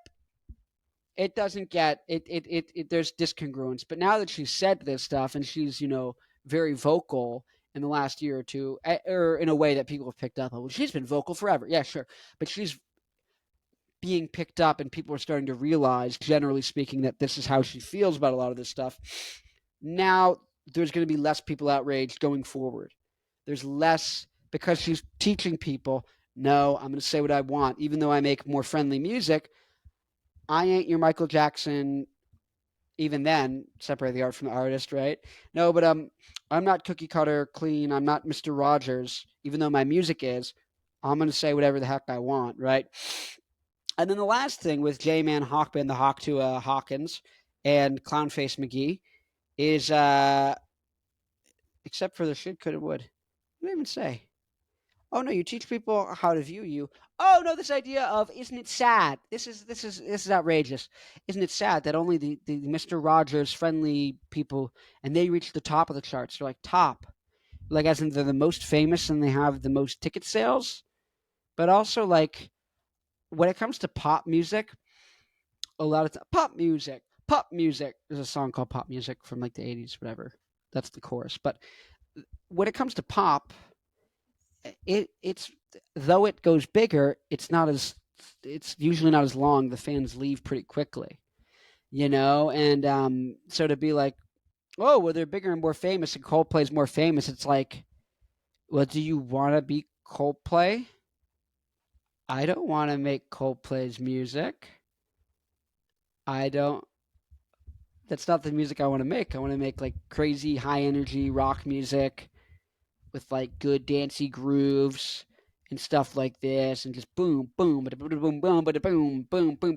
it doesn't get it. There's discongruence. But now that she's said this stuff and she's, very vocal in the last year or two, or in a way that people have picked up on, well, she's been vocal forever. Yeah, sure. But she's being picked up and people are starting to realize, generally speaking, that this is how she feels about a lot of this stuff. Now there's going to be less people outraged going forward. There's less, because she's teaching people No, I'm going to say what I want. Even though I make more friendly music, I ain't your Michael Jackson. Even then, separate the art from the artist, right? No, but I'm not cookie cutter clean. I'm not Mr. Rogers. Even though my music is, I'm going to say whatever the heck I want, right? And then the last thing with J-Man Hawkman, the Hawk to Hawkins, and Clownface McGee is, except for the should, could, and would. What did I even say? Oh no, you teach people how to view you. Oh no, this idea of isn't it sad? This is outrageous. Isn't it sad that only the Mr. Rogers friendly people and they reach the top of the charts? They're like top, like as in they're the most famous and they have the most ticket sales. But also like when it comes to pop music, a lot of pop music. There's a song called Pop Music from like the 80s, whatever. That's the chorus. But when it comes to pop, it's though it goes bigger, it's usually not as long. The fans leave pretty quickly, and so to be like, oh, well, they're bigger and more famous, and Coldplay's more famous. It's like, well, do you want to be Coldplay? I don't want to make Coldplay's music. I don't. That's not the music I want to make. I want to make like crazy high energy rock music with like good dancey grooves and stuff like this, and just boom, boom, boom, boom, boom, boom, boom, boom, boom,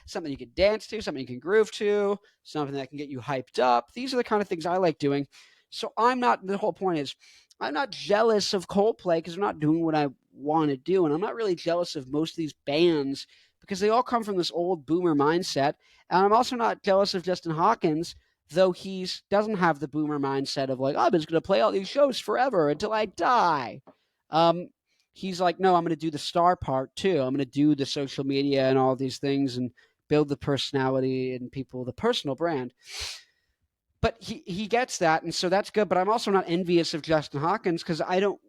something you can dance to, something you can groove to, something that can get you hyped up. These are the kind of things I like doing. So I'm not. The whole point is, I'm not jealous of Coldplay because they're not doing what I want to do. And I'm not really jealous of most of these bands because they all come from this old boomer mindset. And I'm also not jealous of Justin Hawkins, though he doesn't have the boomer mindset of like, oh, I'm just going to play all these shows forever until I die. He's like, no, I'm going to do the star part too. I'm going to do the social media and all these things and build the personality and people, the personal brand. But he gets that, and so that's good. But I'm also not envious of Justin Hawkins because I don't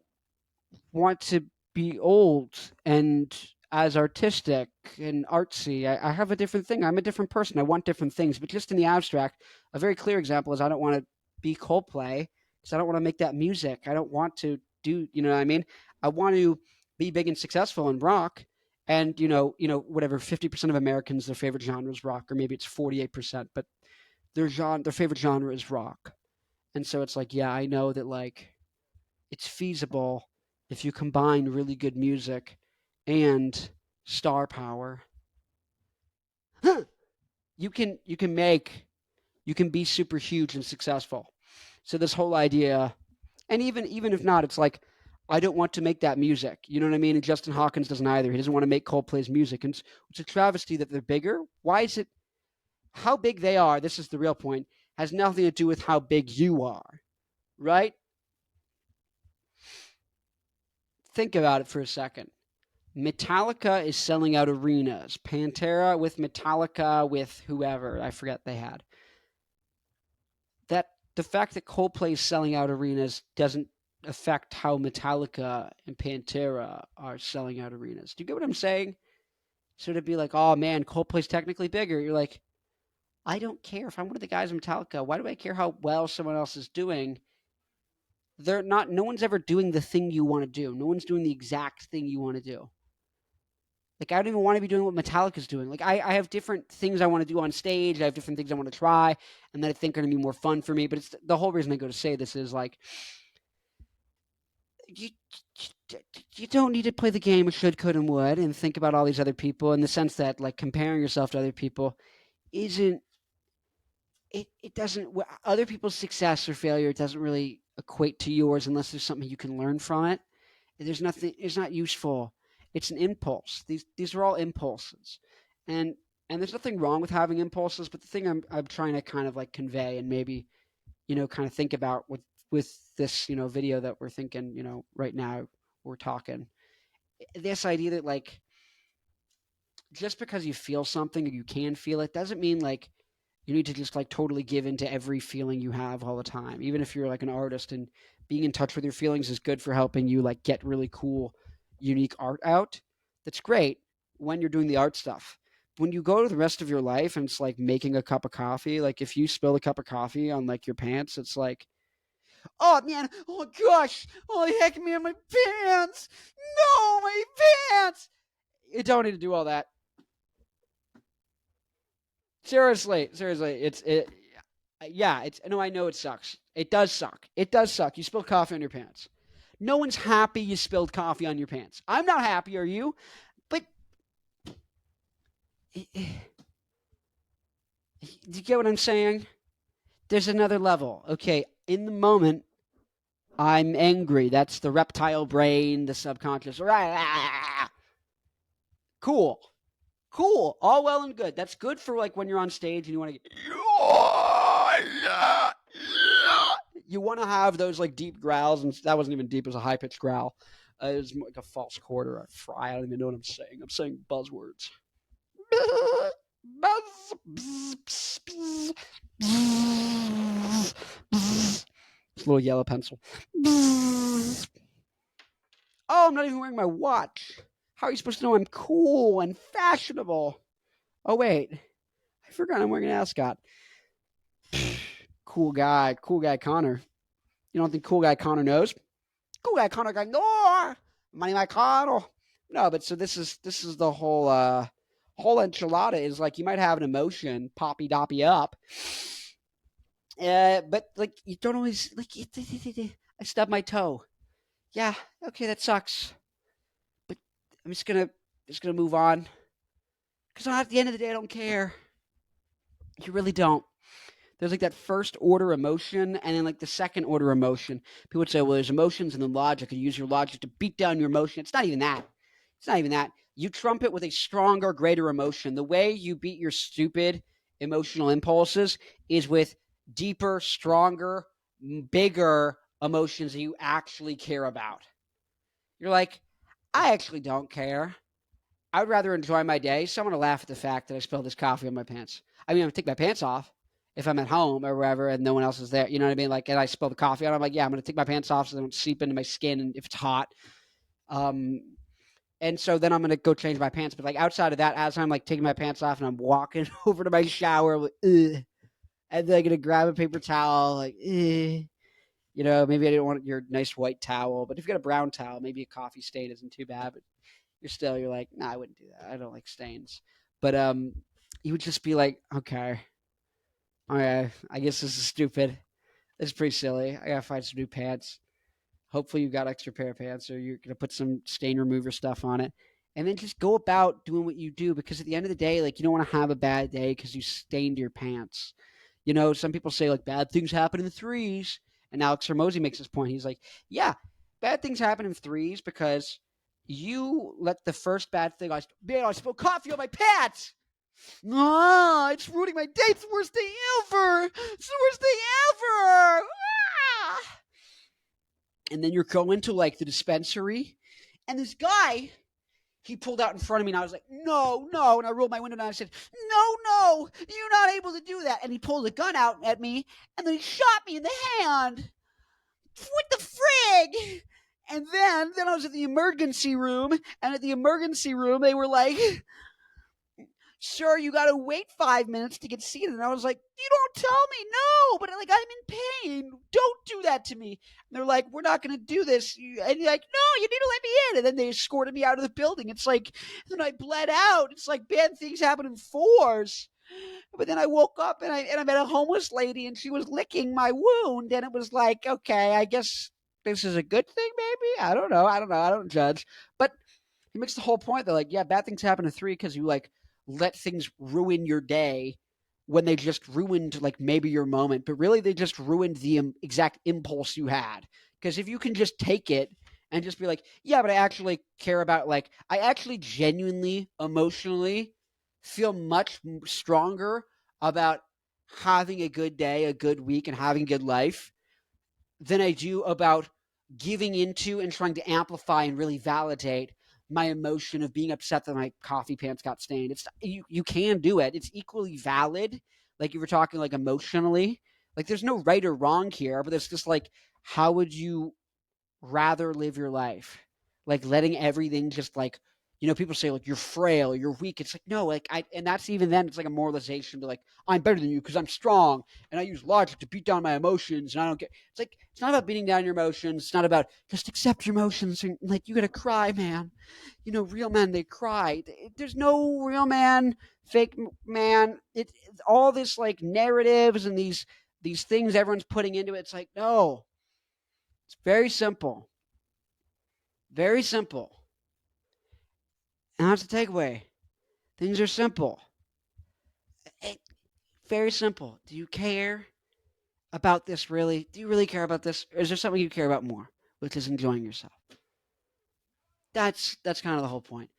want to be old and as artistic and artsy. I have a different thing. I'm a different person. I want different things. But just in the abstract, a very clear example is I don't want to be Coldplay because I don't want to make that music. I don't want to do, you know what I mean? I want to be big and successful in rock. And whatever 50% of Americans, their favorite genre is rock, or maybe it's 48%, but their favorite genre is rock. And so it's like, yeah, I know that like it's feasible if you combine really good music and star power. You can be super huge and successful. So this whole idea, and even if not, it's like I don't want to make that music. You know what I mean? And Justin Hawkins doesn't either. He doesn't want to make Coldplay's music. And it's a travesty that they're bigger. Why is it how big they are? This is the real point. Has nothing to do with how big you are, right? Think about it for a second. Metallica is selling out arenas. Pantera with Metallica with whoever, I forget they had. That the fact that Coldplay is selling out arenas doesn't affect how Metallica and Pantera are selling out arenas. Do you get what I'm saying? So to be like, oh man, Coldplay's technically bigger. You're like, I don't care if I'm one of the guys in Metallica. Why do I care how well someone else is doing? They're not. No one's ever doing the thing you want to do. No one's doing the exact thing you want to do. Like, I don't even want to be doing what Metallica's doing. Like, I have different things I want to do on stage. I have different things I want to try and that I think are going to be more fun for me. But it's the whole reason I go to say this is like, you don't need to play the game of should, could, and would and think about all these other people in the sense that, like, comparing yourself to other people isn't, it doesn't, other people's success or failure doesn't really equate to yours unless there's something you can learn from it. There's nothing, it's not useful. It's an impulse. These are all impulses. And there's nothing wrong with having impulses, but the thing I'm trying to kind of like convey and maybe, kind of think about with this, video that we're thinking, right now we're talking. This idea that like just because you feel something or you can feel it doesn't mean like you need to just like totally give into every feeling you have all the time. Even if you're like an artist and being in touch with your feelings is good for helping you like get really cool, unique art out. That's great. when you're doing the art stuff. When you go to the rest of your life and it's like making a cup of coffee, like if you spill a cup of coffee on like your pants, it's like, oh man, oh gosh, holy heck, man, my pants, no, my pants. You don't need to do all that. Seriously, yeah, it's no, I know it sucks. It does suck. It does suck. You spilled coffee on your pants. No one's happy you spilled coffee on your pants. I'm not happy, are you? But do you get what I'm saying? There's another level. Okay, in the moment, I'm angry. That's the reptile brain, the subconscious. Cool. Cool. All well and good. That's good for like when you're on stage and you want to get. You want to have those like deep growls, and that wasn't even deep. It was a high pitched growl. It was like a false chord or a fry. I don't even know what I'm saying. I'm saying buzzwords. This little yellow pencil. Oh, I'm not even wearing my watch. How are you supposed to know I'm cool and fashionable? Oh, wait. I forgot I'm wearing an ascot. Cool guy Connor. You don't think cool guy Connor knows? Cool guy Connor going, no, money my Connor. No, but so this is the whole enchilada is like you might have an emotion, poppy doppy up. But like you don't always like I stubbed my toe. Yeah, okay, that sucks. But I'm just gonna move on. Because at the end of the day I don't care. You really don't. There's like that first order emotion and then like the second order emotion. People would say, well, there's emotions and then logic. You use your logic to beat down your emotion. It's not even that. It's not even that. You trump it with a stronger, greater emotion. The way you beat your stupid emotional impulses is with deeper, stronger, bigger emotions that you actually care about. You're like, I actually don't care. I would rather enjoy my day. Someone will laugh at the fact that I spilled this coffee on my pants. I mean, I'm going to take my pants off if I'm at home or wherever and no one else is there. You know what I mean? Like, and I spill the coffee on, I'm like, yeah, I'm going to take my pants off so they don't seep into my skin and if it's hot. And so then I'm going to go change my pants. But like outside of that, as I'm like taking my pants off and I'm walking over to my shower, like, and then I'm going to grab a paper towel, like, you know, maybe I didn't want your nice white towel, but if you got a brown towel, maybe a coffee stain isn't too bad, but you're like, nah, I wouldn't do that. I don't like stains. But you would just be like, okay, I guess this is stupid. This is pretty silly. I gotta find some new pants. Hopefully you got extra pair of pants, or you're gonna put some stain remover stuff on it, and then just go about doing what you do. Because at the end of the day, like you don't want to have a bad day because you stained your pants. You know, some people say like bad things happen in threes, and Alex Hermosi makes this point. He's like, yeah, bad things happen in threes because you let the first bad thing. I spilled coffee on my pants. No, it's ruining my day. It's the worst day ever. It's the worst day ever. Ah! And then you're going to like the dispensary, and this guy, he pulled out in front of me, and I was like, no. And I rolled my window down and I said, no, you're not able to do that. And he pulled a gun out at me, and then he shot me in the hand. What the frig? And then I was at the emergency room, and at the emergency room, they were like, sir, you got to wait 5 minutes to get seated. And I was like, you don't tell me, no, but like, I'm in pain. Don't do that to me. And they're like, we're not going to do this. And you're like, no, you need to let me in. And then they escorted me out of the building. It's like, then I bled out. It's like bad things happen in fours. But then I woke up and I met a homeless lady and she was licking my wound. And it was like, okay, I guess this is a good thing, maybe. I don't know. I don't judge. But he makes the whole point. They're like, yeah, bad things happen in three because you like let things ruin your day when they just ruined like maybe your moment, but really they just ruined the exact impulse you had. Because if you can just take it and just be like, yeah, but I actually care about, like, I actually genuinely emotionally feel much stronger about having a good day, a good week, and having a good life than I do about giving into and trying to amplify and really validate my emotion of being upset that my coffee pants got stained. It's you can do it. It's equally valid. Like you were talking like emotionally. Like there's no right or wrong here, but it's just like, how would you rather live your life? Like letting everything just like People say like you're frail, you're weak. It's like no, like and that's even then it's like a moralization to like I'm better than you because I'm strong and I use logic to beat down my emotions and I don't get. It's like it's not about beating down your emotions. It's not about just accept your emotions and like you gotta cry, man. Real men they cry. There's no real man, fake man. It's all this like narratives and these things everyone's putting into it. It's like no, it's very simple, very simple. And that's the takeaway. Things are simple. Very simple. Do you care about this really? Do you really care about this? Or is there something you care about more, which is enjoying yourself? That's kind of the whole point.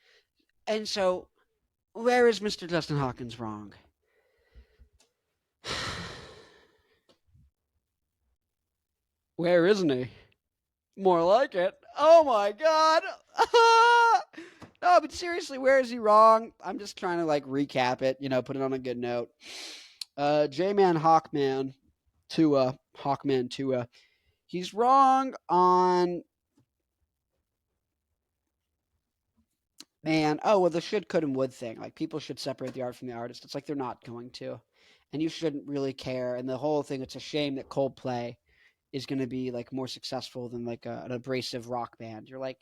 And so, where is Mr. Justin Hawkins wrong? Where isn't he? More like it. Oh my god. No, but seriously, where is he wrong? I'm just trying to like recap it, put it on a good note. J-Man Hawkman to he's wrong on the should, could, and would thing. Like people should separate the art from the artist. It's like they're not going to. And you shouldn't really care. And the whole thing, it's a shame that Coldplay is going to be like more successful than like an abrasive rock band. You're like,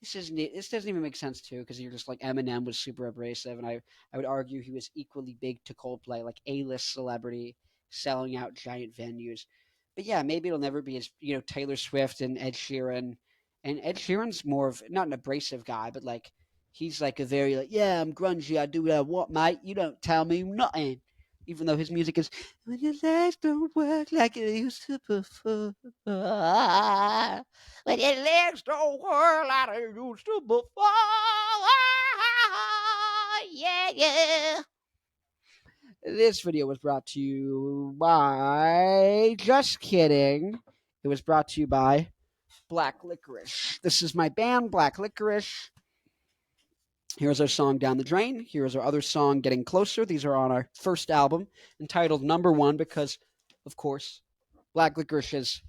this doesn't even make sense too, because you're just like Eminem was super abrasive, and I would argue he was equally big to Coldplay, like A-list celebrity, selling out giant venues. But yeah, maybe it'll never be as Taylor Swift and Ed Sheeran, and Ed Sheeran's more of not an abrasive guy, but like he's like a very like I'm grungy, I do what I want, mate. You don't tell me nothing. Even though his music is when your legs don't work like it used to before. When your legs don't work like they used to before. Yeah, yeah. This video was brought to you by. Just kidding. It was brought to you by Black Licorice. This is my band, Black Licorice. Here's our song Down the Drain. Here's our other song Getting Closer. These are on our first album entitled Number One because, of course, Black Licorice is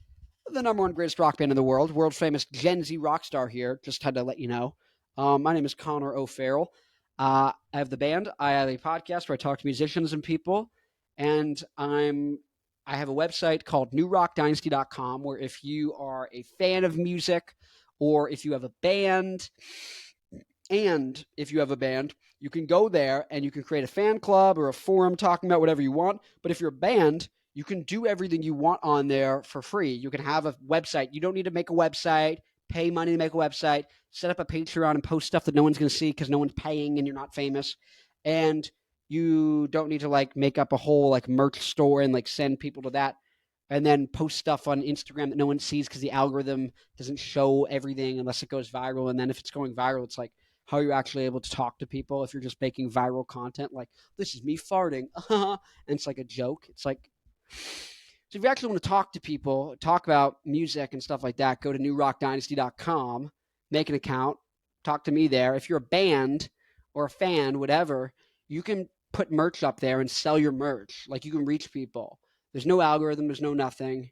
the number one greatest rock band in the world. World famous Gen Z rock star here. Just had to let you know. My name is Connor O. Farrell. I have the band. I have a podcast where I talk to musicians and people. And I have a website called newrockdynasty.com where if you are a fan of music or if you have a band, you can go there and you can create a fan club or a forum talking about whatever you want. But if you're a band, you can do everything you want on there for free. You can have a website. You don't need to make a website, pay money to make a website, set up a Patreon and post stuff that no one's going to see because no one's paying and you're not famous. And you don't need to like make up a whole like merch store and like send people to that and then post stuff on Instagram that no one sees because the algorithm doesn't show everything unless it goes viral. And then if it's going viral, it's like, how are you actually able to talk to people if you're just making viral content like this is me farting and it's like a joke. It's like, so if you actually want to talk to people, talk about music and stuff like that, go to newrockdynasty.com, make an account, talk to me there. If you're a band or a fan, whatever, you can put merch up there and sell your merch. Like you can reach people. There's no algorithm, there's no nothing.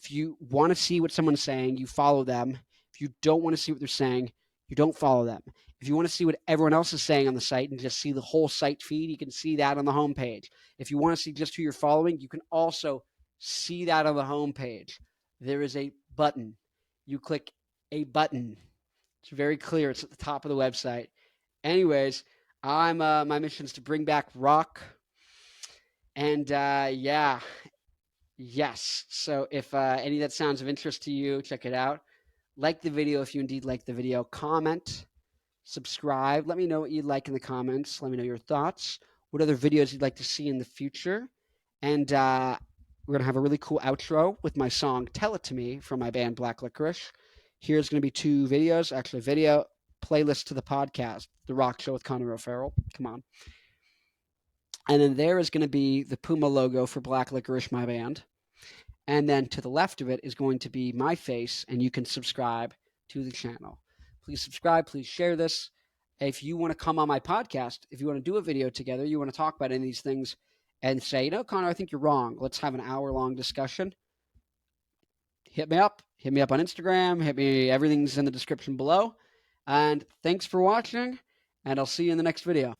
If you want to see what someone's saying, you follow them. If you don't want to see what they're saying, you don't follow them. If you want to see what everyone else is saying on the site and just see the whole site feed, you can see that on the homepage. If you want to see just who you're following, you can also see that on the homepage. There is a button. You click a button. It's very clear. It's at the top of the website. Anyways, my mission is to bring back rock. And yes. So if any of that sounds of interest to you, check it out. Like the video if you indeed like the video. Comment, subscribe. Let me know what you'd like in the comments. Let me know your thoughts. What other videos you'd like to see in the future. And we're going to have a really cool outro with my song Tell It To Me from my band Black Licorice. Here's going to be 2 videos. Actually, video playlist to the podcast, The Rock Show with Connor O'Farrell. Come on. And then there is going to be the Puma logo for Black Licorice, my band. And then to the left of it is going to be my face, and you can subscribe to the channel. Please subscribe. Please share this. If you want to come on my podcast, if you want to do a video together, you want to talk about any of these things and say, Connor, I think you're wrong. Let's have an hour-long discussion. Hit me up. Hit me up on Instagram. Everything's in the description below. And thanks for watching. and I'll see you in the next video.